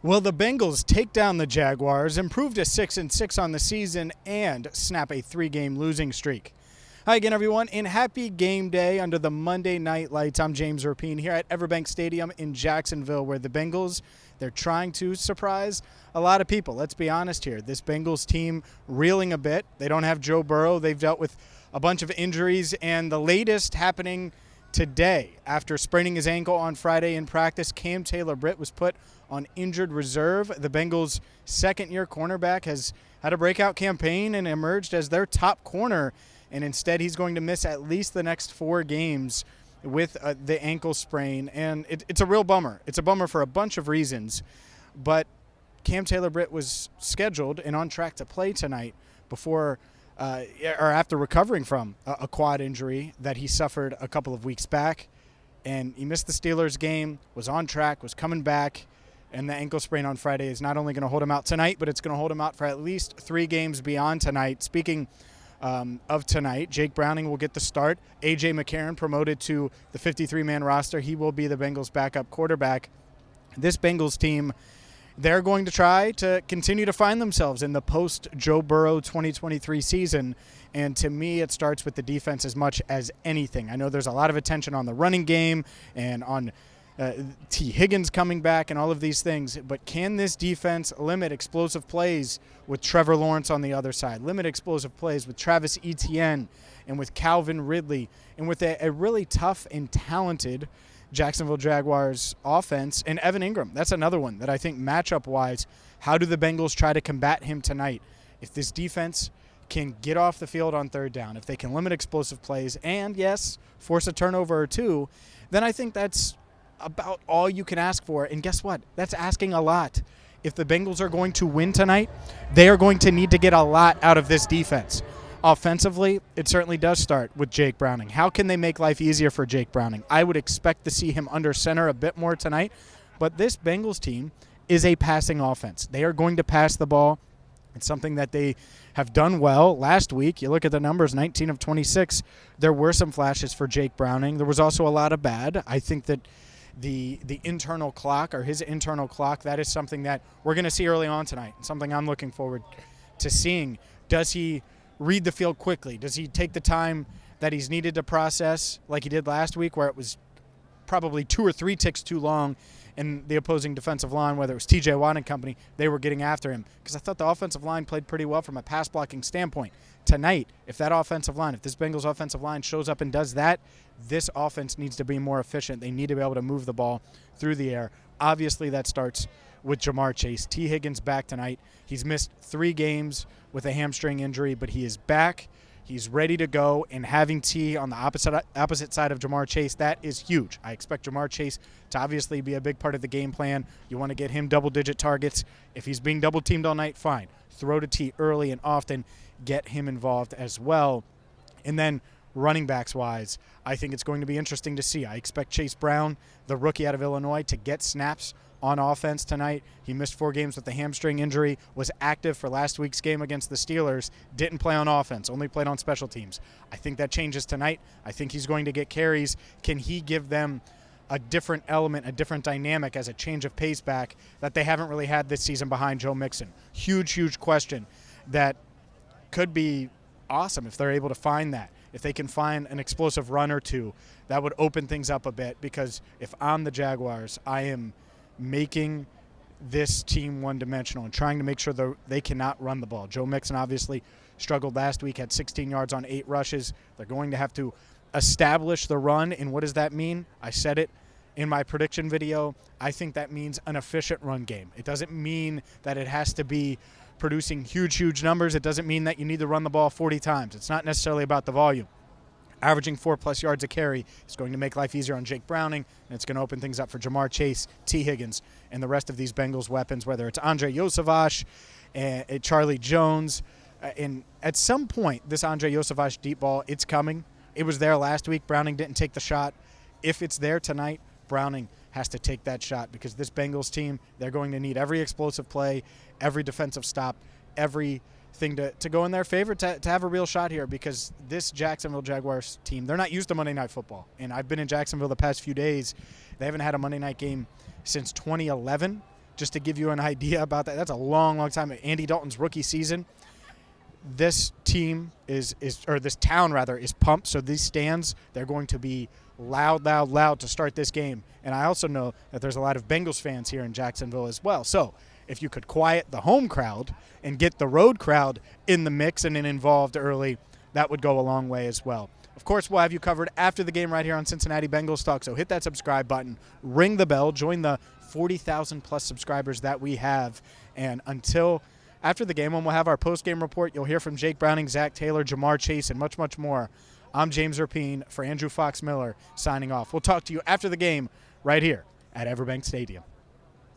Well, the Bengals take down the Jaguars, improve to 6-6 on the season, and snap a 3-game losing streak. Hi again, everyone, and happy game day under the Monday night lights. I'm James Rapien here at Everbank Stadium in Jacksonville, where the Bengals, they're trying to surprise a lot of people. Let's be honest here. This Bengals team reeling a bit. They don't have Joe Burrow. They've dealt with a bunch of injuries, and the latest happening today. After spraining his ankle on Friday in practice, Cam Taylor-Britt was put on injured reserve. The Bengals' second-year cornerback has had a breakout campaign and emerged as their top corner, and instead he's going to miss at least the next 4 games with the ankle sprain, and it's a real bummer. It's a bummer for a bunch of reasons, but Cam Taylor-Britt was scheduled and on track to play tonight before or after recovering from a quad injury that he suffered a couple of weeks back, and he missed the Steelers game, was on track, was coming back, and the ankle sprain on Friday is not only going to hold him out tonight, but it's going to hold him out for at least 3 games beyond tonight. Speaking of tonight, Jake Browning will get the start. A.J. McCarron promoted to the 53-man roster. He will be the Bengals' backup quarterback. This Bengals team, they're going to try to continue to find themselves in the post-Joe Burrow 2023 season, and to me it starts with the defense as much as anything. I know there's a lot of attention on the running game and on T. Higgins coming back and all of these things, but can this defense limit explosive plays with Trevor Lawrence on the other side, limit explosive plays with Travis Etienne and with Calvin Ridley and with a really tough and talented Jacksonville Jaguars offense and Evan Ingram? That's another one that I think matchup-wise, how do the Bengals try to combat him tonight? If this defense can get off the field on third down, if they can limit explosive plays and, yes, force a turnover or two, then I think that's about all you can ask for. And guess what? That's asking a lot. If the Bengals are going to win tonight, they are going to need to get a lot out of this defense. Offensively, it certainly does start with Jake Browning. How can they make life easier for Jake Browning? I would expect to see him under center a bit more tonight, but this Bengals team is a passing offense. They are going to pass the ball. It's something that they have done well. Last week, you look at the numbers, 19 of 26. There were some flashes for Jake Browning. There was also a lot of bad. I think that the internal clock, or his internal clock, that is something that we're going to see early on tonight, something I'm looking forward to seeing. Does he read the field quickly? Does he take the time that he's needed to process like he did last week, where it was probably 2 or 3 ticks too long, and the opposing defensive line, whether it was T.J. Watt and company, they were getting after him? Because I thought the offensive line played pretty well from a pass blocking standpoint. Tonight, if that offensive line, if this Bengals offensive line shows up and does that, this offense needs to be more efficient. They need to be able to move the ball through the air. Obviously, that starts with Jamar Chase. T. Higgins back tonight. He's missed 3 games with a hamstring injury, but he is back. He's ready to go, and having T on the opposite side of Jamar Chase, that is huge. I expect Jamar Chase to obviously be a big part of the game plan. You want to get him double-digit targets. If he's being double-teamed all night, fine. Throw to T early and often. Get him involved as well. And then running backs-wise, I think it's going to be interesting to see. I expect Chase Brown, the rookie out of Illinois, to get snaps on offense tonight. He missed 4 games with a hamstring injury, was active for last week's game against the Steelers, didn't play on offense, only played on special teams. I think that changes tonight. I think he's going to get carries. Can he give them a different element, a different dynamic as a change of pace back that they haven't really had this season behind Joe Mixon? Huge, huge question that could be awesome if they're able to find that. If they can find an explosive run or two, that would open things up a bit, because if I'm the Jaguars, I am making this team one-dimensional and trying to make sure they cannot run the ball. Joe Mixon obviously struggled last week, had 16 yards on 8 rushes. They're going to have to establish the run, and what does that mean? I said it in my prediction video. I think that means an efficient run game. It doesn't mean that it has to be producing huge, huge numbers. It doesn't mean that you need to run the ball 40 times. It's not necessarily about the volume. Averaging 4+ yards a carry is going to make life easier on Jake Browning, and it's going to open things up for Jamar Chase, T. Higgins, and the rest of these Bengals weapons, whether it's Andre Yosavash, and Charlie Jones. And at some point, this Andre Yosavash deep ball, it's coming. It was there last week. Browning didn't take the shot. If it's there tonight, Browning has to take that shot, because this Bengals team, they're going to need every explosive play, every defensive stop, everything to go in their favor to have a real shot here, because this Jacksonville Jaguars team, they're not used to Monday Night Football. And I've been in Jacksonville the past few days. They haven't had a Monday night game since 2011. just to give you an idea about that. That's a long, long time. Andy Dalton's rookie season. This team this town is pumped. So these stands, they're going to be loud, loud, loud to start this game. And I also know that there's a lot of Bengals fans here in Jacksonville as well. So if you could quiet the home crowd and get the road crowd in the mix and involved early, that would go a long way as well. Of course, we'll have you covered after the game right here on Cincinnati Bengals Talk. So hit that subscribe button, ring the bell, join the 40,000 plus subscribers that we have. And until after the game, when we'll have our post-game report, you'll hear from Jake Browning, Zach Taylor, Jamar Chase, and much, much more. I'm James Rapien for Andrew Fox Miller signing off. We'll talk to you after the game right here at Everbank Stadium.